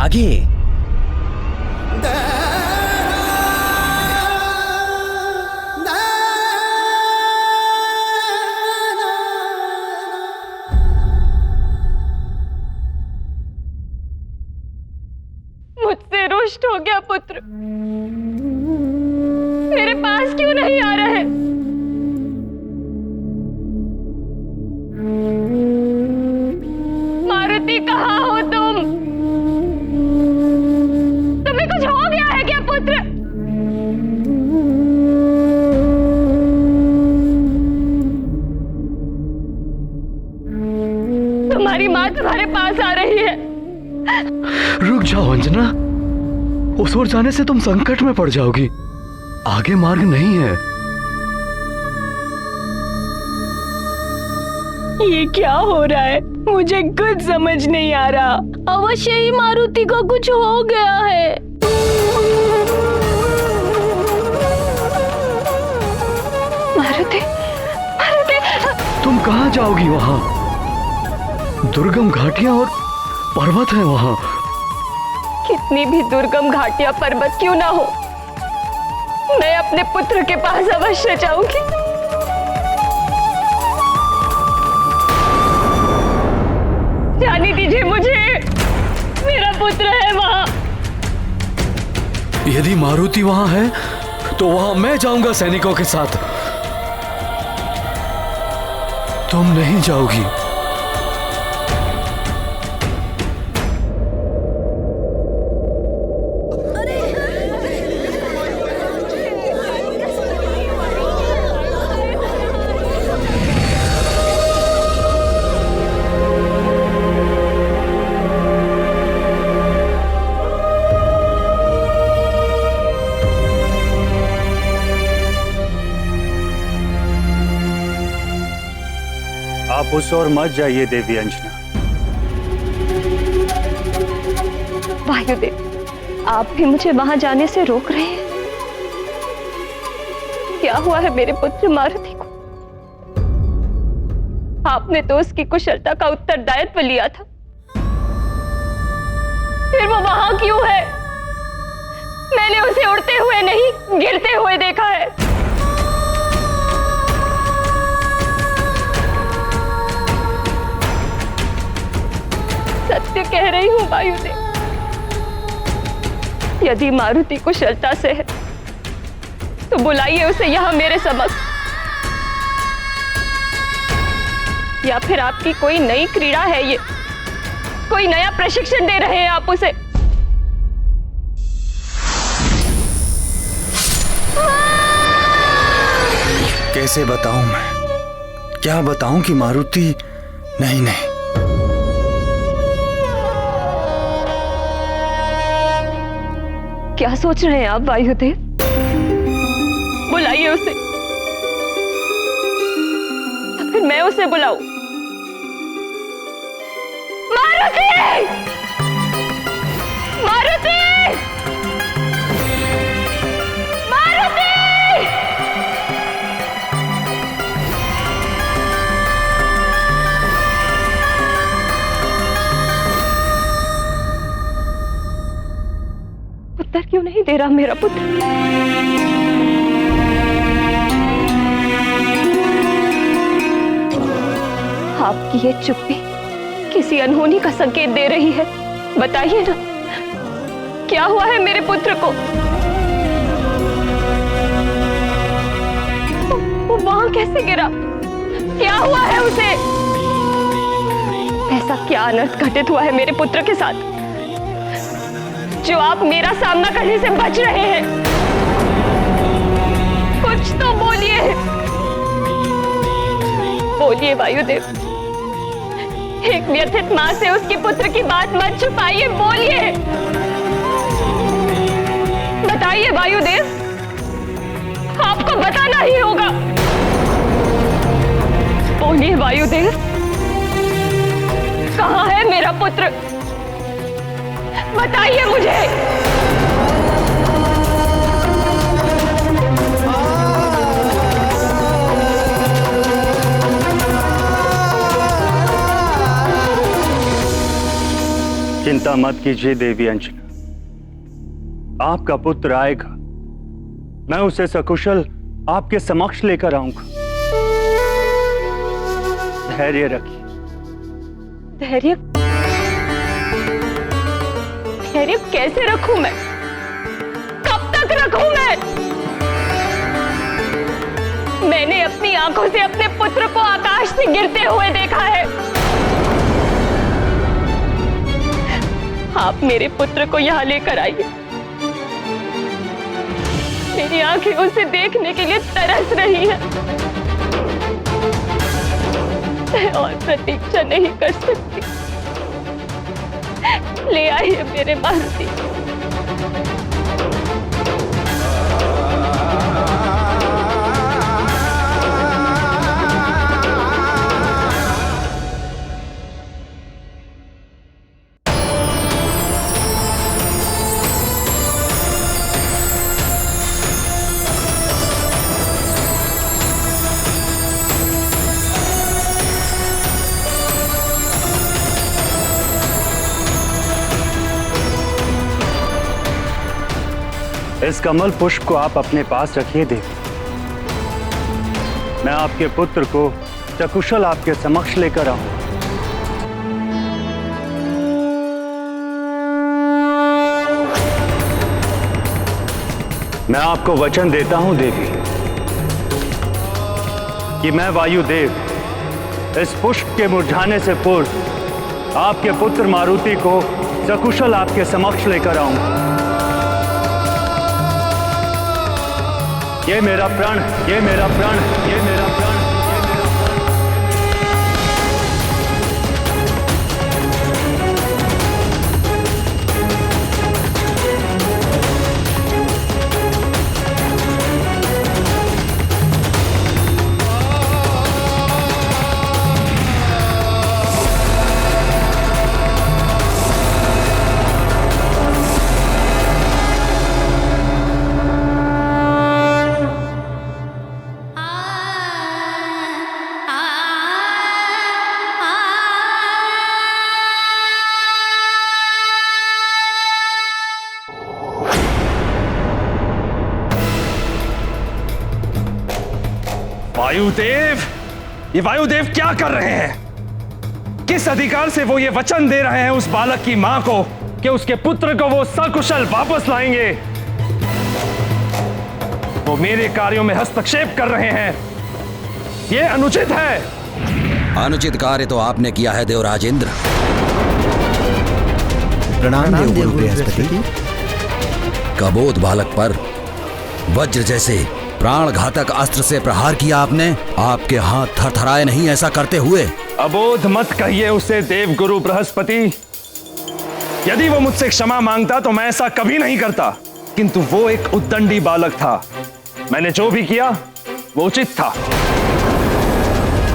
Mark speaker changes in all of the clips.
Speaker 1: आगे।
Speaker 2: मुझसे रुष्ट हो गया पुत्र, मेरे पास क्यों नहीं आ रहा है? मारुति कहाँ हो तुम? तुम्हें कुछ हो गया है क्या पुत्र? तुम्हारी माँ तुम्हारे पास आ रही है।
Speaker 3: रुक जाओ अंजना, उस ओर जाने से तुम संकट में पड़ जाओगी। आगे मार्ग नहीं है।
Speaker 2: ये क्या हो रहा है? मुझे कुछ समझ नहीं आ रहा। अवश्य ही मारुति को कुछ हो गया है। मारुति, मारुति,
Speaker 3: तुम कहाँ जाओगी? वहां दुर्गम घाटियां और पर्वत है। वहां
Speaker 2: कितनी भी दुर्गम घाटियां पर्वत क्यों ना हो, मैं अपने पुत्र के पास अवश्य जाऊंगी। जाने दीजिए मुझे, मेरा पुत्र है वहां।
Speaker 3: यदि मारुति वहां है तो वहां मैं जाऊंगा सैनिकों के साथ। तुम नहीं जाओगी।
Speaker 4: आप उस ओर मत जाइए देवी अंजना।
Speaker 2: वायुदेव, आप भी मुझे वहां जाने से रोक रहे हैं। क्या हुआ है मेरे पुत्र मारुति को? आपने तो उसकी कुशलता का उत्तरदायित्व लिया था, फिर वो वहां क्यों है? मैंने उसे उड़ते हुए नहीं, गिरते हुए देखा है। सत्य कह रही हूं वायुदेव, यदि मारुति कुशलता से है तो बुलाइए उसे यहां मेरे समक्ष। या फिर आपकी कोई नई क्रीड़ा है ये, कोई नया प्रशिक्षण दे रहे हैं आप उसे?
Speaker 5: कैसे बताऊं मैं? क्या बताऊं कि मारुति नहीं नहीं।
Speaker 2: क्या सोच रहे हैं आप वायुदेव? बुलाइए उसे, या फिर मैं उसे बुलाऊं? मारुति! मारुति! मारुति! उत्तर क्यों नहीं दे रहा मेरा पुत्र? आपकी ये चुप्पी किसी अनहोनी का संकेत दे रही है। बताइए ना, क्या हुआ है मेरे पुत्र को? वो वहां कैसे गिरा? क्या हुआ है उसे? ऐसा क्या अनर्थ घटित हुआ है मेरे पुत्र के साथ जो आप मेरा सामना करने से बच रहे हैं? कुछ तो बोलिए, बोलिए वायुदेव। एक व्यथित मां से उसके पुत्र की बात मत छुपाइए, बोलिए, बताइए वायुदेव, आपको बताना ही होगा। बोलिए वायुदेव, कहाँ है मेरा पुत्र? बताइए मुझे।
Speaker 4: चिंता मत कीजिए देवी अंजना, आपका पुत्र आएगा। मैं उसे सकुशल आपके समक्ष लेकर आऊंगा। धैर्य रखिए।
Speaker 2: धैर्य? धैर्य कैसे रखूं मैं? कब तक रखूं मैं? मैंने अपनी आंखों से अपने पुत्र को आकाश से गिरते हुए देखा है। आप मेरे पुत्र को यहां लेकर आइए। मेरी आंखें उसे देखने के लिए तरस रही है। मैं और प्रतीक्षा नहीं कर सकती। ले आइए मेरे मारुति।
Speaker 4: इस कमल पुष्प को आप अपने पास रखिए देवी। मैं आपके पुत्र को सकुशल आपके समक्ष लेकर आऊं। मैं आपको वचन देता हूं देवी कि मैं वायुदेव इस पुष्प के मुरझाने से पूर्व आपके पुत्र मारुति को सकुशल आपके समक्ष लेकर आऊंगा। ये मेरा प्राण, ये मेरा प्राण, ये मेरा प्राण।
Speaker 1: वायुदेव, ये वायुदेव क्या कर रहे हैं? किस अधिकार से वो ये वचन दे रहे हैं उस बालक की मां को कि उसके पुत्र को वो सकुशल वापस लाएंगे? वो मेरे कार्यों में हस्तक्षेप कर रहे हैं। ये अनुचित है।
Speaker 6: अनुचित कार्य तो आपने किया है देवराज इंद्र।
Speaker 7: प्रणाम देवगुरु बृहस्पति।
Speaker 6: कबोध बालक पर वज्र जैसे प्राण घातक अस्त्र से प्रहार किया आपने। आपके हाथ थरथराए नहीं ऐसा करते हुए?
Speaker 1: अबोध मत कहिए उसे देवगुरु बृहस्पति। यदि वो मुझसे क्षमा मांगता तो मैं ऐसा कभी नहीं करता, किंतु वो एक उद्दंडी बालक था। मैंने जो भी किया वो उचित था।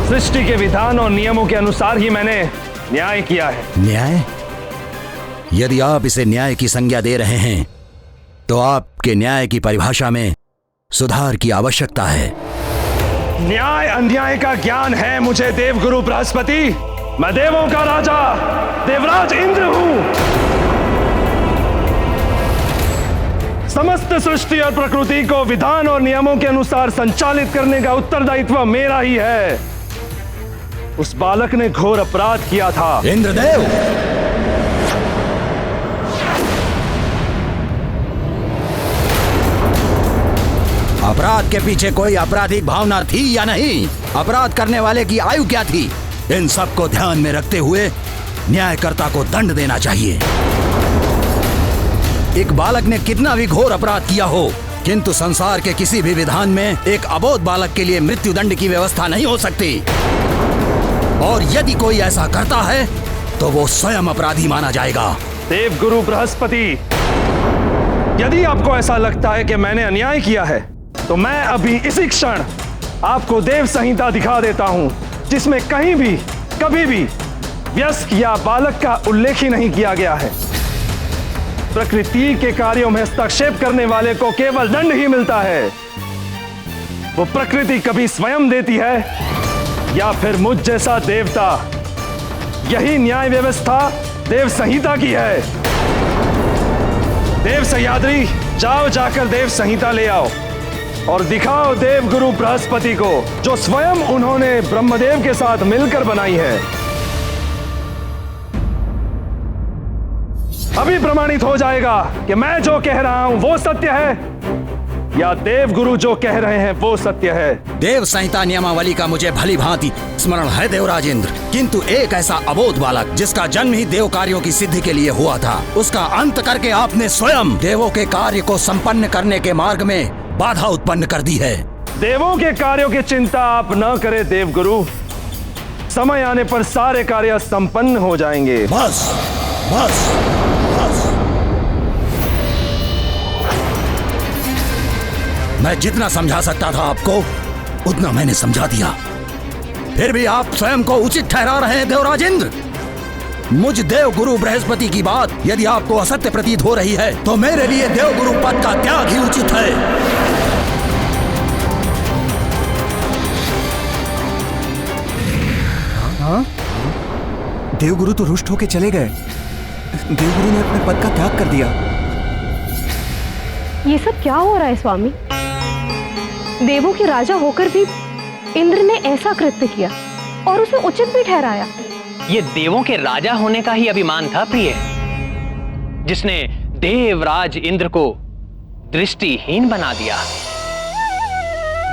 Speaker 1: सृष्टि के विधान और नियमों के अनुसार ही मैंने न्याय किया है।
Speaker 6: न्याय? यदि आप इसे न्याय की संज्ञा दे रहे हैं तो आपके न्याय की परिभाषा में सुधार की आवश्यकता है।
Speaker 1: न्याय अन्याय का ज्ञान है मुझे देवगुरु बृहस्पति। मैं देवों का राजा देवराज इंद्र हूं। समस्त सृष्टि और प्रकृति को विधान और नियमों के अनुसार संचालित करने का उत्तरदायित्व मेरा ही है। उस बालक ने घोर अपराध किया था।
Speaker 6: इंद्रदेव, अपराध के पीछे कोई आपराधिक भावना थी या नहीं? अपराध करने वाले की आयु क्या थी? इन सब को ध्यान में रखते हुए न्यायकर्ता को दंड देना चाहिए। एक बालक ने कितना भी घोर अपराध किया हो, किंतु संसार के किसी भी विधान में एक अबोध बालक के लिए मृत्युदंड की व्यवस्था नहीं हो सकती। और यदि कोई ऐसा करता है तो वो स्वयं अपराधी माना जाएगा।
Speaker 1: देवगुरु बृहस्पति, यदि आपको ऐसा लगता है कि मैंने अन्याय किया है तो मैं अभी इसी क्षण आपको देव संहिता दिखा देता हूं, जिसमें कहीं भी कभी भी वयस्क या बालक का उल्लेख ही नहीं किया गया है। प्रकृति के कार्यों में हस्तक्षेप करने वाले को केवल दंड ही मिलता है। वो प्रकृति कभी स्वयं देती है या फिर मुझ जैसा देवता। यही न्याय व्यवस्था देव संहिता की है। देव सह्याद्री, जाओ जाकर देव संहिता ले आओ और दिखाओ देव गुरु बृहस्पति को, जो स्वयं उन्होंने ब्रह्मदेव के साथ मिलकर बनाई है। अभी प्रमाणित हो जाएगा कि मैं जो कह रहा हूं वो सत्य है या देव गुरु जो कह रहे हैं वो सत्य है।
Speaker 6: देव संहिता नियमावली का मुझे भली भांति स्मरण है देवराज इंद्र, किंतु एक ऐसा अबोध बालक जिसका जन्म ही देव कार्यों की सिद्धि के लिए हुआ था, उसका अंत करके आपने स्वयं देवों के कार्य को संपन्न करने के मार्ग में बाधा उत्पन्न कर दी है।
Speaker 1: देवों के कार्यों की चिंता आप न करें देव गुरु, समय आने पर सारे कार्य संपन्न हो जाएंगे।
Speaker 6: बस बस बस, मैं जितना समझा सकता था आपको उतना मैंने समझा दिया, फिर भी आप स्वयं को उचित ठहरा रहे हैं देवराज इंद्र। मुझ देव गुरु बृहस्पति की बात यदि आपको असत्य प्रतीत हो रही है तो मेरे लिए देव गुरु पद का त्याग ही उचित है।
Speaker 7: हाँ? देवगुरु तो रुष्ट होके चले गए। देवगुरु ने अपने पद का त्याग कर दिया।
Speaker 2: ये सब क्या हो रहा है स्वामी? देवों के राजा होकर भी इंद्र ने ऐसा कृत्य किया और उसे उचित भी ठहराया।
Speaker 8: ये देवों के राजा होने का ही अभिमान था प्रिय, जिसने देवराज इंद्र को दृष्टिहीन बना दिया,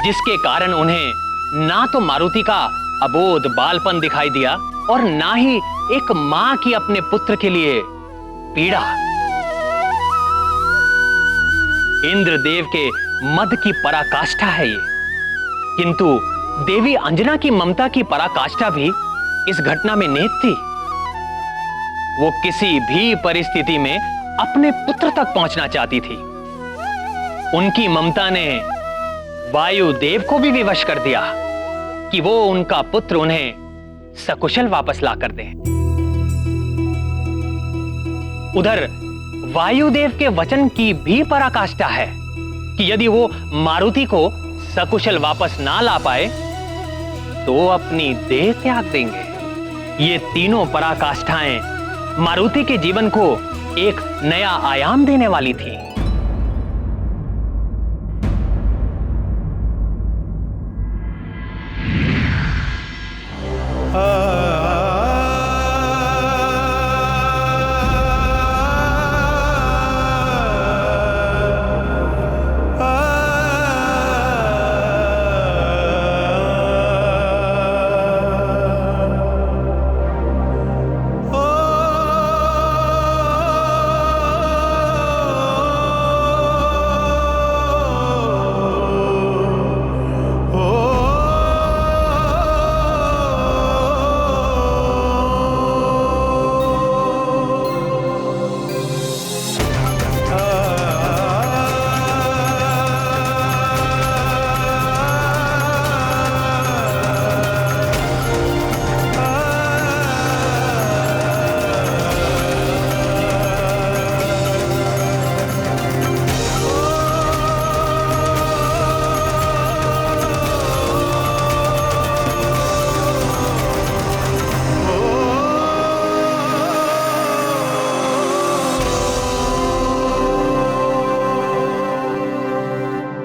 Speaker 8: जिसके कारण उन्हें ना तो मारुति का अबोध बालपन दिखाई दिया और ना ही एक मां की अपने पुत्र के लिए पीड़ा। इंद्रदेव के मद की पराकाष्ठा है ये, किंतु देवी अंजना की ममता की पराकाष्ठा भी इस घटना में निहित थी। वो किसी भी परिस्थिति में अपने पुत्र तक पहुंचना चाहती थी। उनकी ममता ने वायुदेव को भी विवश कर दिया कि वो उनका पुत्र उन्हें सकुशल वापस ला कर दे। उधर वायुदेव के वचन की भी पराकाष्ठा है कि यदि वो मारुति को सकुशल वापस ना ला पाए तो अपनी देह त्याग देंगे। ये तीनों पराकाष्ठाएं मारुति के जीवन को एक नया आयाम देने वाली थी।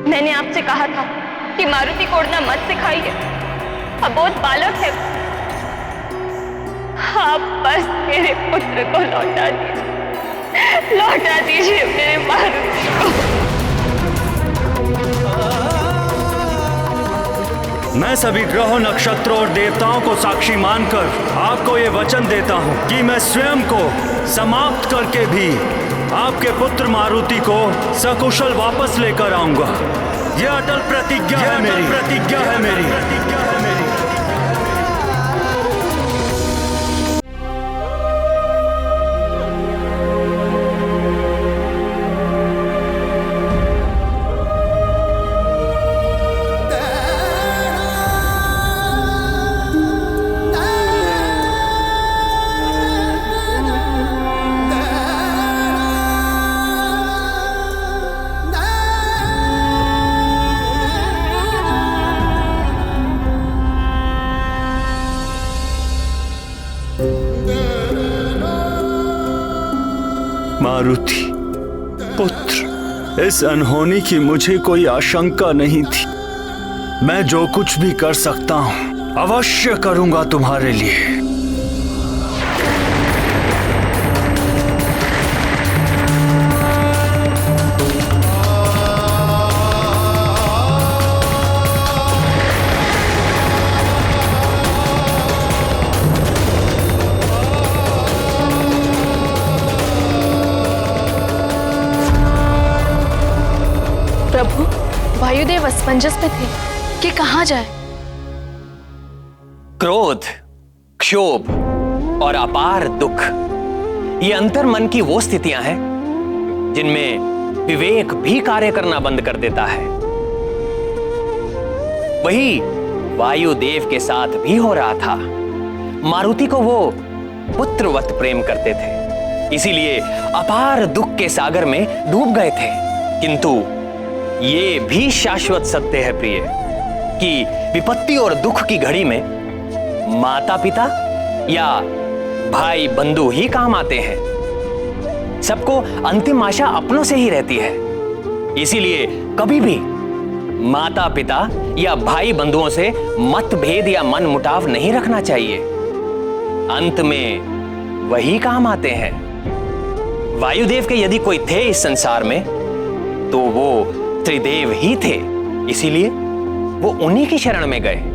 Speaker 2: मैंने आपसे कहा था कि मारुति को उड़ना मत सिखाइए, अबोध बालक है। आप बस मेरे पुत्र को लौटा दीजिए मेरे मारुति को।
Speaker 4: मैं सभी ग्रहों, नक्षत्रों और देवताओं को साक्षी मानकर आपको ये वचन देता हूँ कि मैं स्वयं को समाप्त करके भी आपके पुत्र मारुति को सकुशल वापस लेकर आऊंगा। यह अटल प्रतिज्ञा है मेरी।
Speaker 5: मारुति पुत्र, इस अनहोनी की मुझे कोई आशंका नहीं थी। मैं जो कुछ भी कर सकता हूं अवश्य करूंगा तुम्हारे लिए।
Speaker 9: प्रभु, वायुदेव असमंजस में थे कि कहाँ जाए।
Speaker 8: क्रोध, क्षोभ और अपार दुख, ये अंतर मन की वो स्थितियां हैं जिनमें विवेक भी कार्य करना बंद कर देता है। वही वायुदेव के साथ भी हो रहा था। मारुति को वो पुत्रवत प्रेम करते थे, इसीलिए अपार दुख के सागर में डूब गए थे। किंतु ये भी शाश्वत सत्य है प्रिय, कि विपत्ति और दुख की घड़ी में माता पिता या भाई बंधु ही काम आते हैं। सबको अंतिम आशा अपनों से ही रहती है, इसीलिए कभी भी माता पिता या भाई बंधुओं से मतभेद या मन मुटाव नहीं रखना चाहिए। अंत में वही काम आते हैं। वायुदेव के यदि कोई थे इस संसार में तो वो त्रिदेव ही थे, इसीलिए वो उन्हीं की शरण में गए।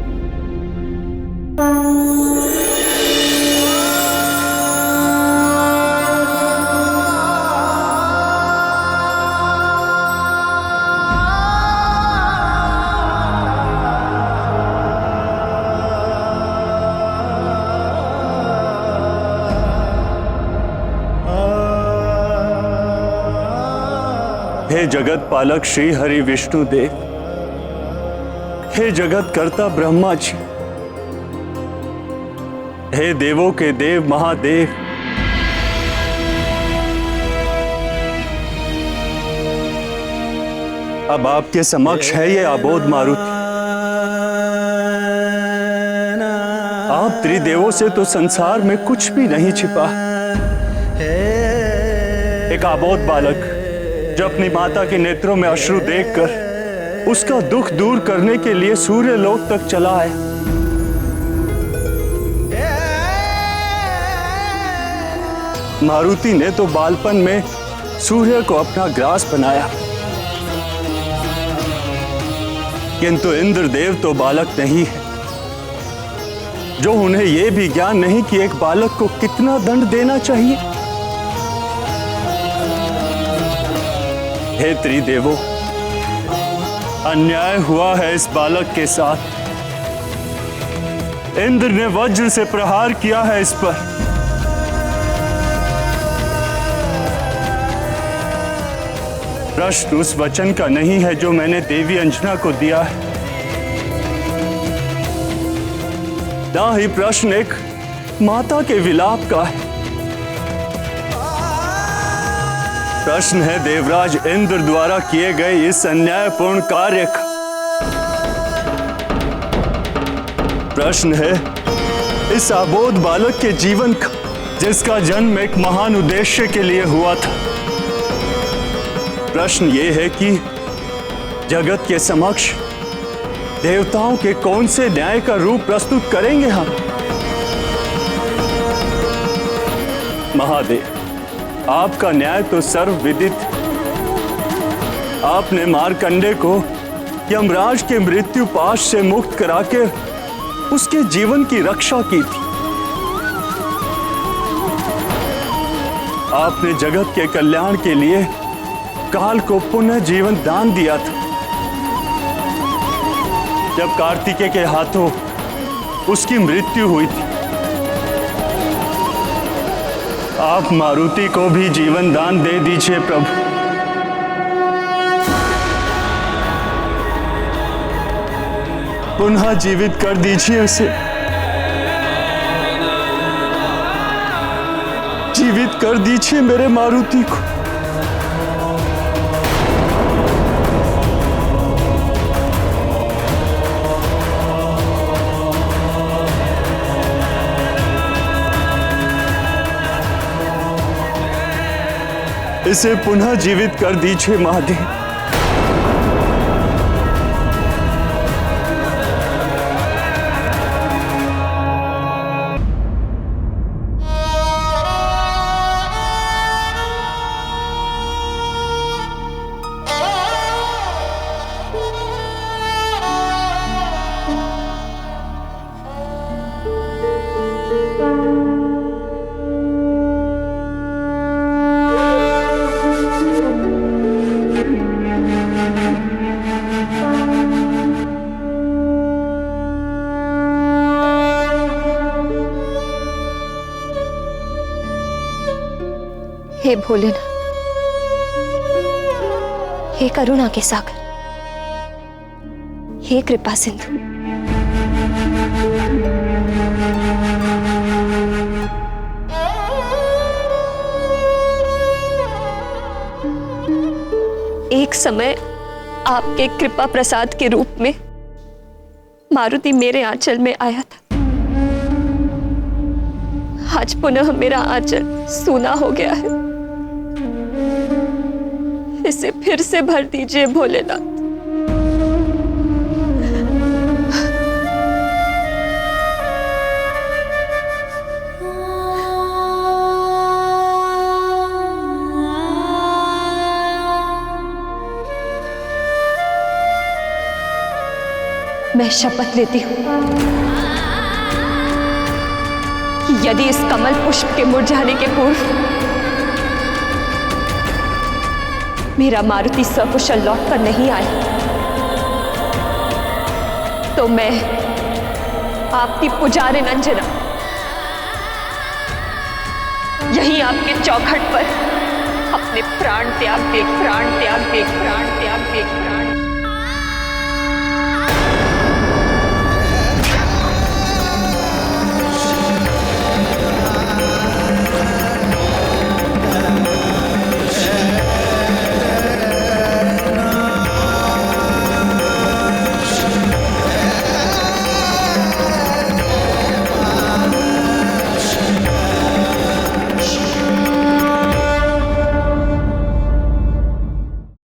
Speaker 5: हे जगत पालक श्री हरि विष्णु देव, हे जगत कर्ता ब्रह्मा जी, हे देवों के देव महादेव, अब आपके समक्ष है ये अबोध मारुति। आप त्रिदेवों से तो संसार में कुछ भी नहीं छिपा। एक अबोध बालक जो अपनी माता के नेत्रों में अश्रु देखकर उसका दुख दूर करने के लिए सूर्य लोक तक चला आया। मारुति ने तो बालपन में सूर्य को अपना ग्रास बनाया, किंतु इंद्रदेव तो बालक नहीं है, जो उन्हें यह भी ज्ञान नहीं कि एक बालक को कितना दंड देना चाहिए। हे त्रिदेवों, अन्याय हुआ है इस बालक के साथ। इंद्र ने वज्र से प्रहार किया है इस पर। प्रश्न उस वचन का नहीं है जो मैंने देवी अंजना को दिया है, ना ही प्रश्न एक माता के विलाप का है। प्रश्न है देवराज इंद्र द्वारा किए गए इस अन्यायपूर्ण कार्य का। प्रश्न है इस अबोध बालक के जीवन का, जिसका जन्म एक महान उद्देश्य के लिए हुआ था। प्रश्न ये है कि जगत के समक्ष देवताओं के कौन से न्याय का रूप प्रस्तुत करेंगे हम। महादेव, आपका न्याय तो सर्वविदित। आपने मार्कंडे को यमराज के मृत्यु पाश से मुक्त करा के उसके जीवन की रक्षा की थी। आपने जगत के कल्याण के लिए काल को पुनः जीवन दान दिया था। जब कार्तिकेय के हाथों उसकी मृत्यु हुई थी, आप मारुति को भी जीवन दान दे दीजिए प्रभु। पुनः जीवित कर दीजिए उसे, जीवित कर दीजिए मेरे मारुति को। इसे पुनः जीवित कर दीजिए महादेव।
Speaker 2: हे भोलेनाथ, हे करुणा के सागर, हे कृपा सिंधु, एक समय आपके कृपा प्रसाद के रूप में मारुति मेरे आंचल में आया था। आज पुनः मेरा आंचल सूना हो गया है। इसे फिर से भर दीजिए भोलेनाथ। मैं शपथ लेती हूं कि यदि इस कमल पुष्प के मुरझाने के पूर्व मेरा मारुति सकुशल लौट कर नहीं आया, तो मैं आपकी पुजारिन अंजना यहीं आपके चौखट पर अपने प्राण त्याग दे, प्राण त्याग दे, प्राण त्याग दे।